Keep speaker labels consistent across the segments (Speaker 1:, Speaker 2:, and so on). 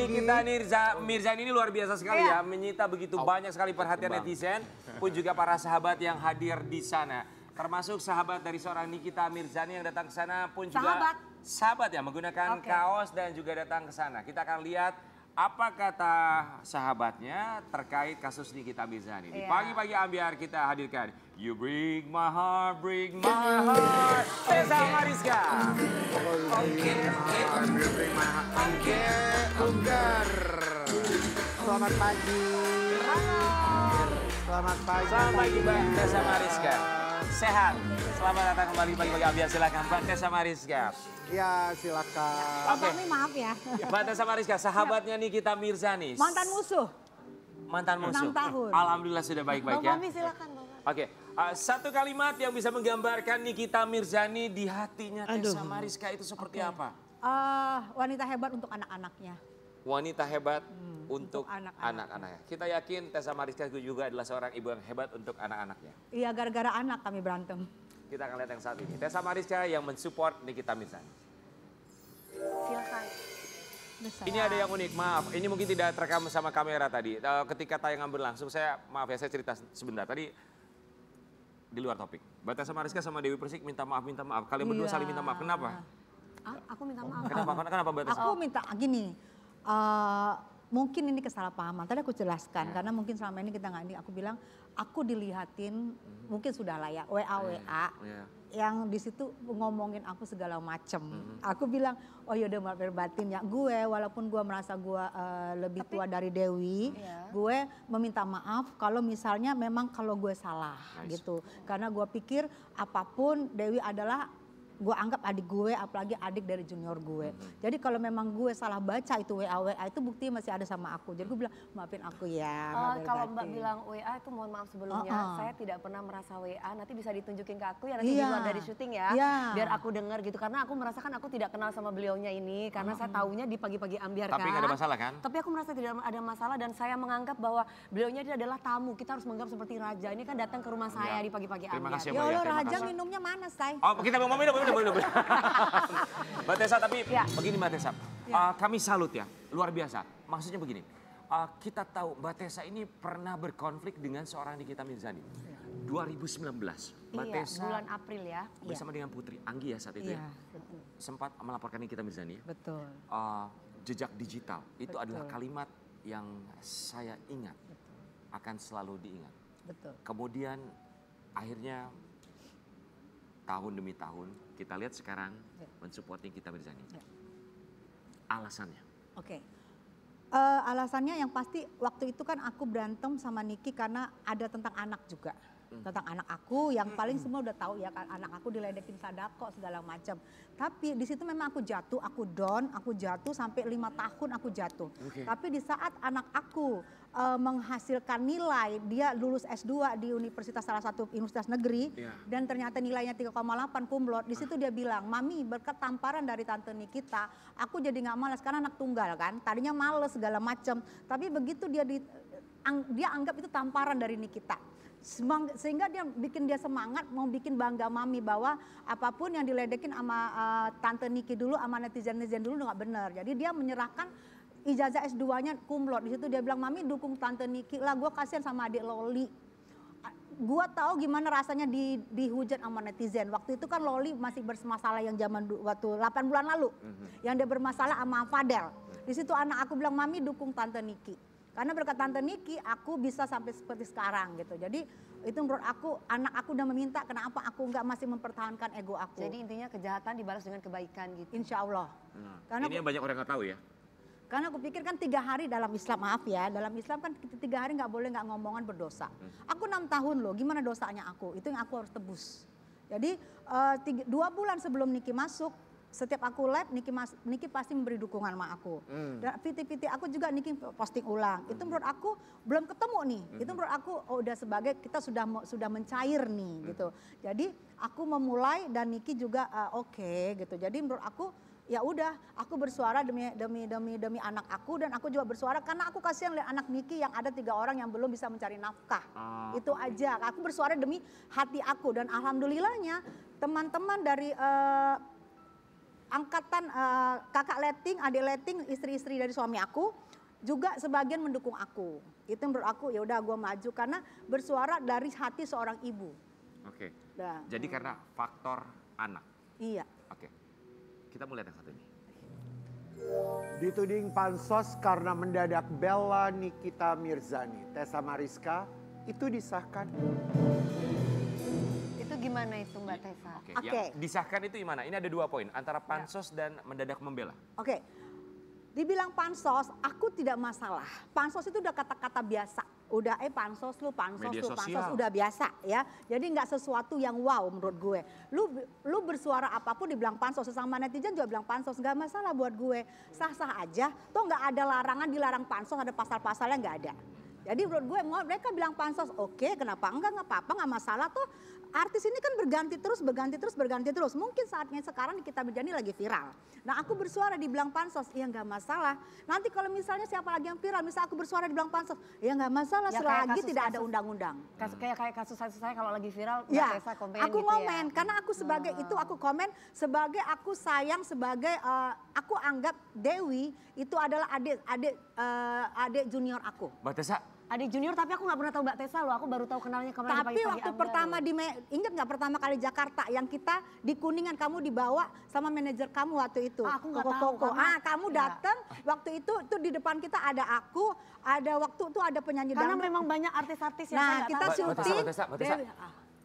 Speaker 1: Nikita Mirzani ini luar biasa sekali ya, menyita begitu banyak sekali perhatian netizen, pun juga para sahabat yang hadir di sana. Termasuk sahabat dari seorang Nikita Mirzani yang datang ke sana pun juga sahabat ya, menggunakan kaos dan juga datang ke sana. Kita akan lihat apa kata sahabatnya terkait kasus Nikita Mirzani. Di pagi-pagi Ambiar kita hadirkan You Break My Heart, Break My Heart, Tessa Mariska.
Speaker 2: Selamat pagi. Selamat pagi.
Speaker 1: Selamat pagi Mbak Tessa Mariska. Sehat. Selamat datang kembali pagi-pagi Ambiar. Silakan Mbak Tessa Mariska.
Speaker 2: Ya silakan.
Speaker 3: Oke. Maaf ya.
Speaker 1: Mbak Tessa Mariska, sahabatnya Nikita Mirzani.
Speaker 3: Mantan musuh.
Speaker 1: Mantan musuh.
Speaker 3: 6 tahun.
Speaker 1: Alhamdulillah sudah baik-baik ya.
Speaker 3: Bang Mami silakan Bang.
Speaker 1: Oke, satu kalimat yang bisa menggambarkan Nikita Mirzani di hatinya Tessa Mariska itu seperti apa?
Speaker 3: Wanita hebat untuk anak-anaknya.
Speaker 1: Wanita hebat untuk
Speaker 3: anak-anaknya.
Speaker 1: anak-anaknya. Kita yakin Tessa Mariska juga adalah seorang ibu yang hebat untuk anak-anaknya.
Speaker 3: Iya, gara-gara anak kami berantem.
Speaker 1: Kita akan lihat yang saat ini. Tessa Mariska yang mensupport Nikita Mirzani.
Speaker 3: Silakan.
Speaker 1: Ini ada yang unik, maaf. Ini mungkin tidak terekam sama kamera tadi. Ketika tayangan berlangsung, saya cerita sebentar. Tadi di luar topik. Mbak Tessa Mariska sama Dewi Persik minta maaf. Kalian berdua saling minta maaf. Kenapa?
Speaker 3: Aku minta maaf.
Speaker 1: Kenapa Mbak Tessa?
Speaker 3: Aku minta gini. Mungkin ini kesalahpahaman. Tadi aku jelaskan karena mungkin selama ini kita nggak ini. Aku bilang aku dilihatin mungkin sudah lah ya WA yang di situ ngomongin aku segala macem. Aku bilang oh yaudah maaf batin ya. Gue walaupun gue merasa gue lebih tua dari Dewi, gue meminta maaf kalau misalnya memang kalau gue salah gitu. Karena gue pikir apapun Dewi adalah gue anggap adik gue, apalagi adik dari junior gue. Jadi kalau memang gue salah baca itu WA itu bukti masih ada sama aku. Jadi gue bilang maafin aku ya.
Speaker 4: Kalau Mbak bilang WA itu mohon maaf sebelumnya, saya tidak pernah merasa WA. Nanti bisa ditunjukin ke aku ya nanti di luar dari syuting ya, biar aku dengar gitu. Karena aku merasakan aku tidak kenal sama beliaunya ini, karena saya taunya di pagi-pagi Ambiar kan.
Speaker 1: Tapi nggak ada masalah kan?
Speaker 4: Tapi aku merasa tidak ada masalah dan saya menganggap bahwa beliaunya dia adalah tamu. Kita harus menganggap seperti raja. Ini kan datang ke rumah saya di pagi-pagi Ambiar.
Speaker 1: Terima kasih
Speaker 3: Ya Allah raja minumnya mana say?
Speaker 1: Oh kita mau minum. Mbak Tessa tapi begini Mbak Tessa, kami salut ya, luar biasa. Maksudnya begini, kita tahu Mbak Tessa ini pernah berkonflik dengan seorang Nikita Mirzani. 2019, Mbak Tessa
Speaker 4: bulan April ya.
Speaker 1: bersama dengan Putri Anggi ya saat itu ya. Sempat melaporkan Nikita Mirzani ya.
Speaker 3: Betul.
Speaker 1: Jejak digital, itu adalah kalimat yang saya ingat, akan selalu diingat.
Speaker 3: Betul.
Speaker 1: Kemudian akhirnya tahun demi tahun, kita lihat sekarang mensupport Nikita Mirzani. Alasannya?
Speaker 3: Oke. Alasannya yang pasti waktu itu kan aku berantem sama Niki karena ada tentang anak juga. Tentang anak aku yang paling semua udah tahu ya kan anak aku diledekin sadako segala macam. Tapi di situ memang aku jatuh, aku down, aku jatuh sampai 5 tahun aku jatuh. Tapi di saat anak aku menghasilkan nilai, dia lulus S2 di universitas salah satu universitas negeri dan ternyata nilainya 3,8 cum laude. Di situ dia bilang, "Mami, berkat tamparan dari tante Nikita, aku jadi nggak malas karena anak tunggal kan. Tadinya males segala macam, tapi begitu dia anggap itu tamparan dari Nikita." Sehingga bikin dia semangat mau bikin bangga Mami bahwa apapun yang diledekin sama tante Niki dulu sama netizen dulu nggak benar. Jadi dia menyerahkan ijazah S2-nya cum laude. Di situ dia bilang Mami dukung tante Niki lah, gue kasihan sama adik Loli. Gue tahu gimana rasanya dihujat sama netizen. Waktu itu kan Loli masih bermasalah yang zaman waktu 8 bulan lalu. Yang dia bermasalah sama Fadel. Di situ anak aku bilang Mami dukung tante Niki. Karena berkat tante Niki aku bisa sampai seperti sekarang gitu. Jadi itu menurut aku anak aku udah meminta kenapa aku nggak masih mempertahankan ego aku.
Speaker 4: Jadi intinya kejahatan dibalas dengan kebaikan gitu.
Speaker 3: Insya Allah. Karena
Speaker 1: ini yang banyak orang nggak tahu ya.
Speaker 3: Karena aku pikir kan 3 hari dalam Islam, maaf ya, dalam Islam kan 3 hari nggak boleh nggak ngomongan berdosa. Aku 6 tahun loh, gimana dosanya aku? Itu yang aku harus tebus. Jadi 2 bulan sebelum Niki masuk, setiap aku live Niki pasti memberi dukungan sama aku. Dan VT aku juga Niki posting ulang. Itu menurut aku belum ketemu nih. Itu menurut aku udah sebagai kita sudah mencair nih gitu. Jadi aku memulai dan Niki juga oke gitu. Jadi menurut aku ya udah aku bersuara demi anak aku dan aku juga bersuara karena aku kasihan lihat anak Niki yang ada 3 orang yang belum bisa mencari nafkah. Itu aja. Aku bersuara demi hati aku dan alhamdulillahnya teman-teman dari angkatan kakak letting, adik letting, istri-istri dari suami aku juga sebagian mendukung aku. Itu menurut aku ya udah gue maju karena bersuara dari hati seorang ibu.
Speaker 1: Oke.
Speaker 3: Nah.
Speaker 1: Jadi karena faktor anak.
Speaker 3: Iya.
Speaker 1: Oke. Kita mulai yang satu ini.
Speaker 2: Dituding pansos karena mendadak bela Nikita Mirzani. Tessa Mariska itu disahkan.
Speaker 4: Itu gimana itu Mbak Tessa?
Speaker 1: Oke.
Speaker 3: Oke.
Speaker 1: Yang disahkan itu gimana? Ini ada 2 poin. Antara pansos dan mendadak membela.
Speaker 3: Oke. Dibilang pansos, aku tidak masalah. Pansos itu udah kata-kata biasa. Udah pansos lu,
Speaker 1: Media
Speaker 3: pansos
Speaker 1: sosial.
Speaker 3: udah biasa ya. Jadi nggak sesuatu yang wow menurut gue. Lu bersuara apapun dibilang pansos, sesama netizen juga bilang pansos, nggak masalah buat gue. Sah-sah aja. Tuh nggak ada larangan dilarang pansos, ada pasal-pasalnya nggak ada. Jadi menurut gue mereka bilang pansos, oke, kenapa enggak, nggak apa-apa, nggak masalah tuh. Artis ini kan berganti terus. Mungkin saatnya sekarang Nikita Mirzani lagi viral. Nah aku bersuara dibilang pansos, ya nggak masalah. Nanti kalau misalnya siapa lagi yang viral, misal aku bersuara dibilang pansos, ya nggak masalah
Speaker 4: Ya,
Speaker 3: selagi tidak ada undang-undang.
Speaker 4: Kayak kasus-kasus saya kalau lagi viral,
Speaker 3: Ya,
Speaker 4: Mbak Tessa komen
Speaker 3: aku
Speaker 4: gitu
Speaker 3: ngomen
Speaker 4: ya.
Speaker 3: karena aku sebagai itu aku komen sebagai aku sayang sebagai aku anggap Dewi itu adalah adik junior aku.
Speaker 1: Mbak Tessa,
Speaker 4: Adik junior tapi aku nggak pernah tahu Mbak Tessa loh, aku baru tahu kenalnya kemarin
Speaker 3: Tapi
Speaker 4: pagi-pagi
Speaker 3: waktu
Speaker 4: Angga
Speaker 3: pertama
Speaker 4: loh.
Speaker 3: ingat nggak pertama kali Jakarta yang kita di Kuningan kamu dibawa sama manajer kamu waktu itu.
Speaker 4: Aku nggak
Speaker 3: Koko-koko.
Speaker 4: tahu, karena-
Speaker 3: Kamu
Speaker 4: ya.
Speaker 3: datang waktu itu di depan kita ada aku, ada waktu itu ada penyanyi
Speaker 4: Karena
Speaker 3: dangdut.
Speaker 4: memang banyak artis-artis yang
Speaker 3: Nah,
Speaker 4: saya nggak
Speaker 3: kita
Speaker 4: tahu.
Speaker 1: Mbak Tessa,
Speaker 3: syuting.
Speaker 1: Mbak Tessa.
Speaker 3: Dewi,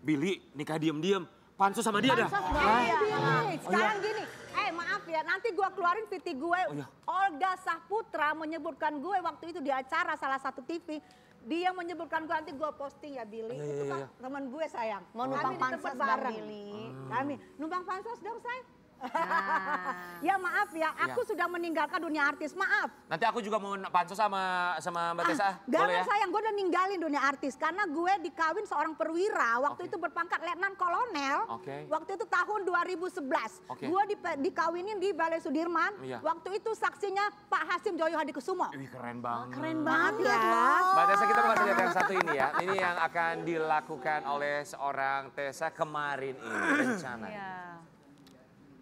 Speaker 1: Billy nikah diem-diem. Pansos sama dia dah.
Speaker 4: Pansos dong.
Speaker 3: Eh,
Speaker 4: Iya.
Speaker 3: Billy, sekarang gini, maaf ya, nanti gue keluarin VT gue.
Speaker 1: iya.
Speaker 3: Olga Saputra menyebutkan gue waktu itu di acara salah satu TV. Dia menyebutkan gue, nanti gue posting ya Billy. Itu kan teman gue sayang.
Speaker 4: Mau numpang
Speaker 3: Kami di tempat
Speaker 4: pansos dong,
Speaker 3: bareng.
Speaker 4: Billy.
Speaker 3: Kami numpang pansos dong say.
Speaker 4: Nah.
Speaker 3: Ya maaf ya, aku sudah meninggalkan dunia artis, maaf.
Speaker 1: Nanti aku juga mau pansos sama Mbak Tessa. Boleh
Speaker 3: Jangan
Speaker 1: ya?
Speaker 3: sayang, gue udah ninggalin dunia artis. Karena gue dikawin seorang perwira, waktu itu berpangkat letnan kolonel.
Speaker 1: Oke.
Speaker 3: Waktu itu tahun 2011.
Speaker 1: Oke.
Speaker 3: Gue dikawinin di Balai Sudirman.
Speaker 1: Iya.
Speaker 3: Waktu itu saksinya Pak Hasim Joyo Hadikusumo.
Speaker 1: Wih keren banget.
Speaker 4: Keren
Speaker 3: Maaf
Speaker 4: banget
Speaker 3: ya.
Speaker 4: loh.
Speaker 1: Mbak Tessa, kita mau kasih lihat yang satu ini ya. Ini yang akan dilakukan oleh seorang Tessa kemarin ini rencana.
Speaker 4: Iya.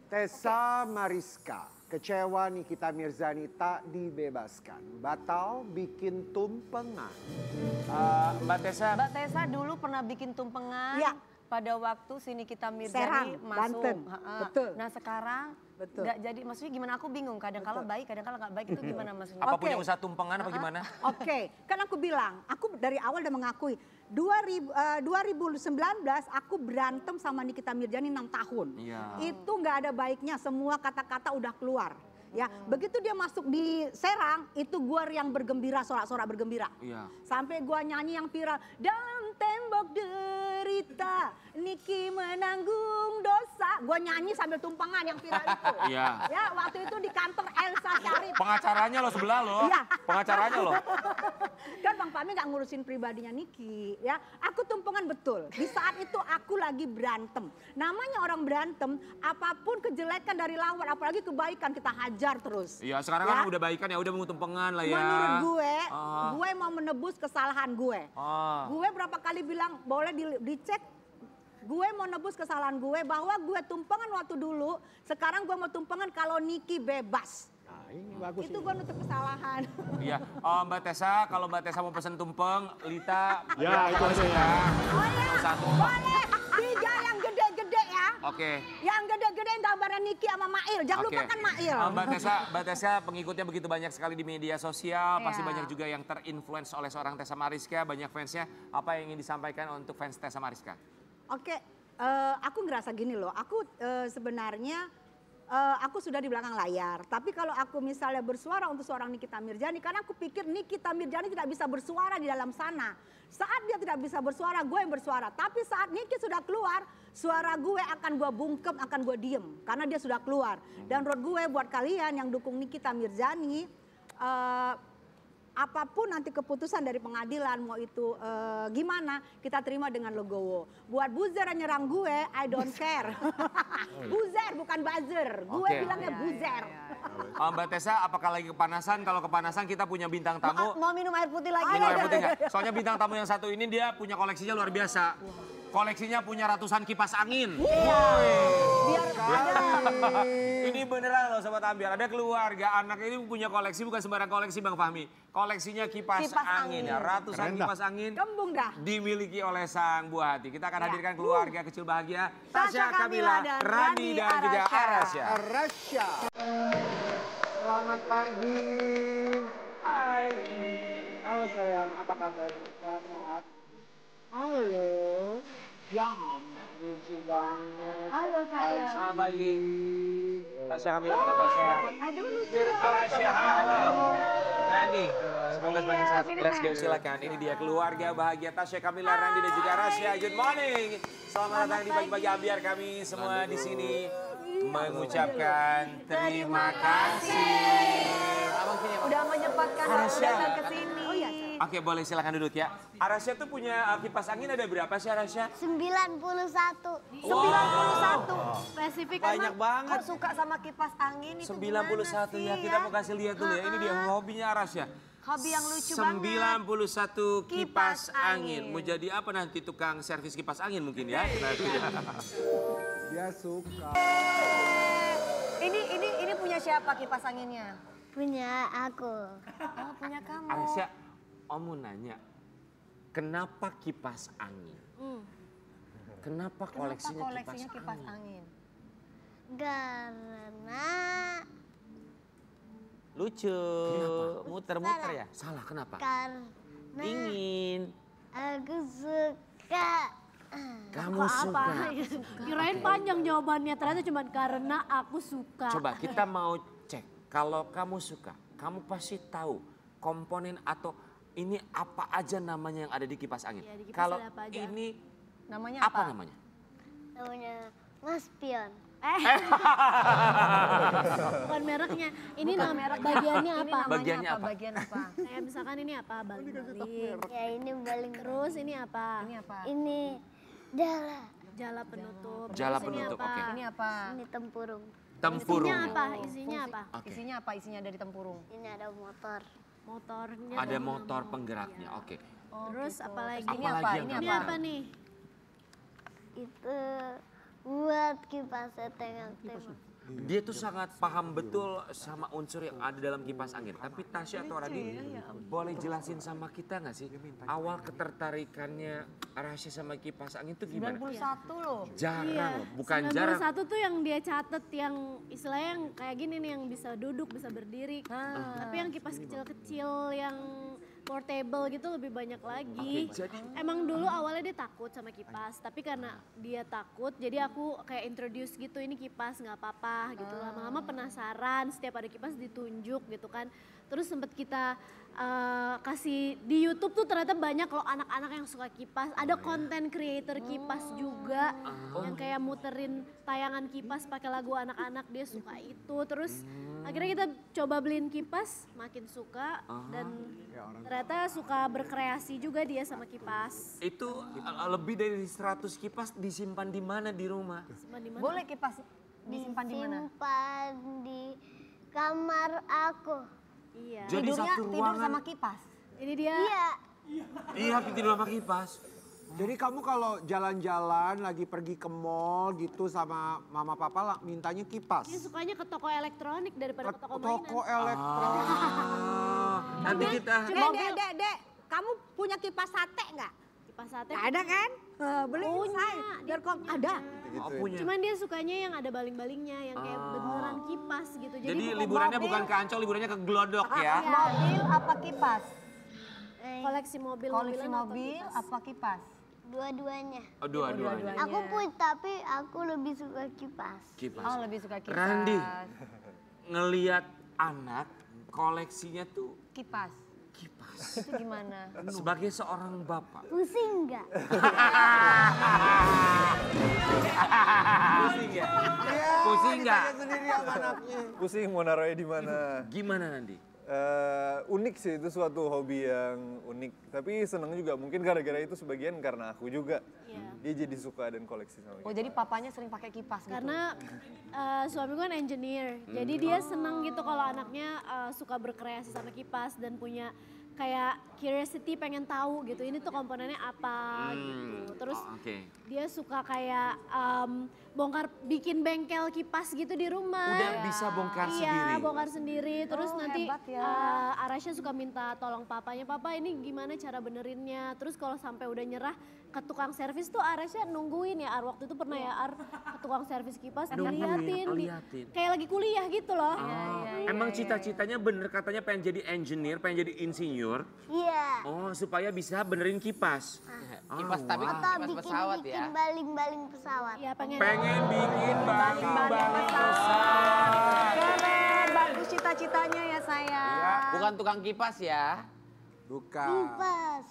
Speaker 2: Tessa Mariska kecewa Nikita Mirzani tak dibebaskan. Batal bikin tumpengan.
Speaker 1: Mbak Tessa,
Speaker 4: Mbak Tessa dulu pernah bikin tumpengan
Speaker 3: Iya.
Speaker 4: pada waktu si Nikita
Speaker 3: Serang,
Speaker 4: Mirzani masuk.
Speaker 3: Banten.
Speaker 4: Ha-ha.
Speaker 3: Betul.
Speaker 4: Nah sekarang
Speaker 3: Betul.
Speaker 4: nggak jadi, maksudnya gimana, aku bingung. Kadang-kala baik, kadang-kala nggak baik, itu gimana maksudnya?
Speaker 1: apa
Speaker 3: Oke.
Speaker 1: punya usaha tumpengan apa gimana?
Speaker 3: Oke, kan aku bilang, aku dari awal udah mengakui 2019 aku berantem sama Nikita Mirzani 6 tahun.
Speaker 1: Iya.
Speaker 3: Itu nggak ada baiknya, semua kata-kata udah keluar. Ya, begitu dia masuk di Serang, itu gua yang bergembira, sorak-sorak bergembira.
Speaker 1: Iya.
Speaker 3: Sampai gua nyanyi yang viral, dalam tembok derita, Niki menanggung dosa. Gua nyanyi sambil tumpengan yang viral itu.
Speaker 1: Iya.
Speaker 3: Ya, waktu itu di kantor Elsa Syarif.
Speaker 1: Pengacaranya lo sebelah lo.
Speaker 3: Iya.
Speaker 1: Pengacaranya lo.
Speaker 3: Kan Bang Fahmi nggak ngurusin pribadinya Niki, ya. Aku tumpengan betul. Di saat itu aku lagi berantem. Namanya orang berantem, apapun kejelekan dari lawan, apalagi kebaikan kita hajar terus.
Speaker 1: Iya, sekarang kan udah baikan ya, udah mau tumpengan lah ya.
Speaker 3: Menurut
Speaker 1: Ah.
Speaker 3: gue mau menebus kesalahan gue.
Speaker 1: Ah.
Speaker 3: Gue berapa kali bilang boleh dicek. Gue mau nebus kesalahan gue bahwa gue tumpengan waktu dulu. Sekarang gue mau tumpengan kalau Niki bebas.
Speaker 2: Nah ini bagus
Speaker 3: Itu
Speaker 2: ini.
Speaker 3: gue nutup kesalahan.
Speaker 1: Iya, Mbak Tessa, kalau Mbak Tessa mau pesen tumpeng, Lita.
Speaker 2: Ya, itu aja ya.
Speaker 3: Boleh,
Speaker 1: Nggak usah tumpeng.
Speaker 3: boleh. Tiga yang gede-gede ya.
Speaker 1: Oke.
Speaker 3: Yang gede-gede yang gambarnya Niki sama Mail. Jangan
Speaker 1: Oke.
Speaker 3: lupakan Mail.
Speaker 1: Mbak Tessa pengikutnya begitu banyak sekali di media sosial. Pasti
Speaker 4: Iya.
Speaker 1: banyak juga yang terinfluence oleh seorang Tessa Mariska. Banyak fansnya. Apa yang ingin disampaikan untuk fans Tessa Mariska?
Speaker 3: Oke, aku ngerasa gini loh. Aku sebenarnya aku sudah di belakang layar. Tapi kalau aku misalnya bersuara untuk seorang Nikita Mirzani, karena aku pikir Nikita Mirzani tidak bisa bersuara di dalam sana. Saat dia tidak bisa bersuara, gue yang bersuara. Tapi saat Niki sudah keluar, suara gue akan gue bungkem, akan gue diem. Karena dia sudah keluar. Dan menurut gue buat kalian yang dukung Nikita Mirzani, apapun nanti keputusan dari pengadilan mau itu gimana, kita terima dengan legowo. Buat buzzer yang nyerang gue, I don't care. Buzzer bukan buzzer, gue
Speaker 1: Oke.
Speaker 3: bilangnya
Speaker 4: Iya,
Speaker 3: buzzer.
Speaker 1: Mbak Tessa, apakah lagi kepanasan? Kalau kepanasan kita punya bintang tamu.
Speaker 4: Mau minum air putih lagi?
Speaker 1: Minum air putih nggak? Soalnya bintang tamu yang satu ini dia punya koleksinya luar biasa. koleksinya punya ratusan kipas angin.
Speaker 4: Biar ada.
Speaker 1: Ini beneran loh Sobat Ambiar, ada keluarga anak ini punya koleksi, bukan sembarang koleksi Bang Fahmi. Koleksinya kipas angin ya, ratusan kipas angin
Speaker 3: Kembung dah.
Speaker 1: dimiliki oleh sang buah hati. Kita akan hadirkan keluarga kecil bahagia, Tasya, Kamila, Randi dan juga Arasya.
Speaker 2: Arasya. Selamat pagi. Hai. Halo sayang, apa kabar? Sehat? Halo. Yang lucu banget.
Speaker 3: Halo sayang.
Speaker 1: Selamat pagi. Tasya, Kamila, Tasya.
Speaker 3: Aduh lucu.
Speaker 1: Tasya, halo. Randi, semoga semakin sehat. Let's go, silakan. Ini dia keluarga bahagia Tasya, Kamila, Randi dan juga Arasya. Good morning. Selamat datang di pagi-pagi Ambiar. Kami semua di sini mengucapkan terima kasih.
Speaker 4: Udah menyempatkan waktu datang ke sini.
Speaker 1: Oke, boleh silakan duduk ya. Arasya tuh punya kipas angin ada berapa sih Arasya?
Speaker 5: 91.
Speaker 4: 91. Spesifik
Speaker 1: Banyak banget.
Speaker 4: Kok suka sama kipas angin itu
Speaker 1: 91 ya, kita mau kasih lihat dulu ya. Ini dia hobinya Arasya.
Speaker 4: Hobi yang lucu banget.
Speaker 1: 91 kipas angin. Mau jadi apa nanti, tukang servis kipas angin mungkin ya? Kita lihat.
Speaker 2: Dia suka.
Speaker 4: Ini punya siapa kipas anginnya?
Speaker 5: Punya aku.
Speaker 4: Oh, punya kamu.
Speaker 1: Arasya, Om mau nanya, kenapa kipas angin? Kenapa koleksinya
Speaker 4: kipas angin?
Speaker 5: Karena
Speaker 1: Lucu, muter-muter ya? Salah, kenapa?
Speaker 5: karena
Speaker 1: Ingin.
Speaker 5: aku suka.
Speaker 1: Kamu suka.
Speaker 6: Kirain panjang jawabannya, ternyata cuma karena aku suka.
Speaker 1: Coba kita mau cek, kalau kamu suka, kamu pasti tahu komponen atau ini apa aja namanya yang ada di kipas angin.
Speaker 6: Ya, di kipas
Speaker 1: Kalau
Speaker 6: ada apa aja?
Speaker 1: ini
Speaker 4: Namanya
Speaker 1: apa
Speaker 4: apa?
Speaker 1: namanya?
Speaker 5: Namanya Mas Pion.
Speaker 6: Bukan mereknya. Ini
Speaker 4: Bukan
Speaker 6: nama
Speaker 4: merek.
Speaker 6: bagiannya
Speaker 4: Ini
Speaker 6: apa?
Speaker 4: namanya
Speaker 1: Bagiannya apa?
Speaker 4: Bagian apa?
Speaker 6: Kayak misalkan ini apa? Baling-baling.
Speaker 5: Ya ini baling.
Speaker 6: Terus ini apa?
Speaker 4: Ini apa?
Speaker 5: Ini jala.
Speaker 6: Jala penutup.
Speaker 1: Jala
Speaker 6: Terus ini
Speaker 1: penutup,
Speaker 6: apa?
Speaker 1: oke.
Speaker 4: Ini apa?
Speaker 5: Ini tempurung.
Speaker 1: Tempurung.
Speaker 6: Isinya apa? Isinya apa?
Speaker 1: Oke.
Speaker 4: Isinya apa? Isinya dari tempurung.
Speaker 5: Ini ada motor.
Speaker 6: Motornya.
Speaker 1: Ada motor penggeraknya, oke.
Speaker 6: Terus apa lagi?
Speaker 4: Ini
Speaker 1: Apa
Speaker 4: apa?
Speaker 1: lagi yang
Speaker 4: Ini
Speaker 6: Ini
Speaker 4: apa?
Speaker 6: apa nih?
Speaker 5: Itu buat kipasnya tengok-tengok.
Speaker 1: Dia tuh sangat paham betul sama unsur yang ada dalam kipas angin. Tapi Tasya atau Radin, boleh jelasin sama kita nggak sih awal ketertarikannya Arasya sama kipas angin tuh gimana?
Speaker 4: 91 loh.
Speaker 1: Jarang, loh, bukan jarang.
Speaker 6: 91 tuh yang dia catet yang istilahnya yang kayak gini nih, yang bisa duduk, bisa berdiri. Tapi yang kipas kecil-kecil yang portable gitu lebih banyak lagi.
Speaker 1: Oke, jadi-
Speaker 6: Emang dulu awalnya dia takut sama kipas, tapi karena dia takut jadi aku kayak introduce gitu, ini kipas nggak apa-apa gitu. Lama-lama penasaran, setiap ada kipas ditunjuk gitu kan. Terus sempet kita kasih di YouTube tuh, ternyata banyak loh anak-anak yang suka kipas. Ada konten creator kipas juga yang kayak muterin tayangan kipas pakai lagu anak-anak, dia suka itu. Terus akhirnya kita coba beliin kipas, makin suka dan ternyata suka berkreasi juga dia sama kipas.
Speaker 1: Itu lebih dari 100 kipas disimpan di mana di rumah?
Speaker 6: Simpan di mana?
Speaker 4: Boleh kipas disimpan di mana?
Speaker 5: Simpan di kamar aku.
Speaker 6: Iya.
Speaker 1: Jadi satu
Speaker 4: Tidur
Speaker 1: ruangan.
Speaker 4: sama kipas.
Speaker 6: Jadi dia
Speaker 5: Iya.
Speaker 1: Iya, tidur sama kipas.
Speaker 2: Jadi kamu kalau jalan-jalan lagi pergi ke mall gitu sama mama papa lah, mintanya
Speaker 6: dia
Speaker 2: kipas.
Speaker 6: sukanya ke toko elektronik daripada ke toko mainan.
Speaker 2: Toko elektronik.
Speaker 1: Nanti kita
Speaker 3: Dek, kamu punya kipas sate nggak?
Speaker 6: Kipas sate.
Speaker 3: Nggak ada kan? Beli
Speaker 6: Punya.
Speaker 3: saya. Biar kok ada.
Speaker 1: punya.
Speaker 6: Cuman dia sukanya yang ada baling-balingnya, yang kayak beneran kipas gitu.
Speaker 1: Jadi
Speaker 6: bukan
Speaker 1: liburannya
Speaker 6: mobil,
Speaker 1: bukan ke Ancol, liburannya ke Glodok ya.
Speaker 4: Mobil apa kipas?
Speaker 6: koleksi mobil.
Speaker 4: Koleksi
Speaker 6: mobilan atau
Speaker 4: mobil
Speaker 6: kipas?
Speaker 4: apa kipas?
Speaker 5: Dua-duanya.
Speaker 1: Oh, dua-duanya.
Speaker 5: Aku pun tapi aku lebih suka kipas.
Speaker 1: Kipas.
Speaker 4: Oh, lebih suka kipas.
Speaker 1: Randi, ngeliat anak koleksinya tuh
Speaker 4: Kipas.
Speaker 1: kipas.
Speaker 4: Itu gimana?
Speaker 1: Sebagai seorang bapak.
Speaker 5: Pusing nggak?
Speaker 1: Pusing ya? Pusing nggak?
Speaker 2: Sendiri sama anaknya.
Speaker 7: Pusing mau naruhnya di mana.
Speaker 1: Gimana Nandi?
Speaker 7: Unik sih, itu suatu hobi yang unik. Tapi seneng juga, mungkin gara-gara itu sebagian karena aku juga.
Speaker 6: Iya.
Speaker 7: Dia jadi suka dan koleksi sama
Speaker 4: Oh,
Speaker 7: kita.
Speaker 4: jadi papanya sering pakai kipas gitu?
Speaker 6: Karena suamiku kan engineer, jadi dia senang gitu kalau anaknya suka berkreasi sama kipas dan punya kayak curiosity, pengen tahu gitu ini tuh komponennya apa gitu. Terus dia suka kayak bikin bengkel kipas gitu di rumah.
Speaker 1: Udah bisa bongkar sendiri?
Speaker 6: Iya, bongkar sendiri. Terus nanti
Speaker 4: ya.
Speaker 6: Arasya suka minta tolong papanya, papa ini gimana cara benerinnya. Terus kalau sampai udah nyerah ke tukang servis tuh Arasya nungguin ya. Waktu itu pernah ya ke tukang servis kipas diliatin. Kayak lagi kuliah gitu loh.
Speaker 1: Emang cita-citanya bener katanya pengen jadi engineer, pengen jadi insinyur?
Speaker 5: Iya.
Speaker 1: Oh, supaya bisa benerin kipas.
Speaker 8: Kipas tapi kan
Speaker 5: Atau
Speaker 8: kipas pesawat
Speaker 5: bikin
Speaker 8: ya.
Speaker 5: baling-baling pesawat.
Speaker 6: Ya pengen
Speaker 1: Bikin baling-baling pesawat.
Speaker 4: Keren, bagus cita-citanya ya saya.
Speaker 8: Bukan tukang kipas ya.
Speaker 2: Bukan.
Speaker 5: Kipas.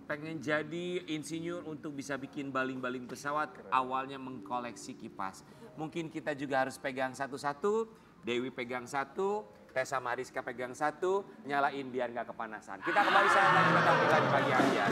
Speaker 1: Pengen jadi insinyur untuk bisa bikin baling-baling pesawat. Awalnya mengkoleksi kipas. Mungkin kita juga harus pegang satu-satu. Dewi pegang satu, Tessa Mariska pegang satu, nyalain biar nggak kepanasan. Kita kembali saat lagi tampil di pagi hari ya.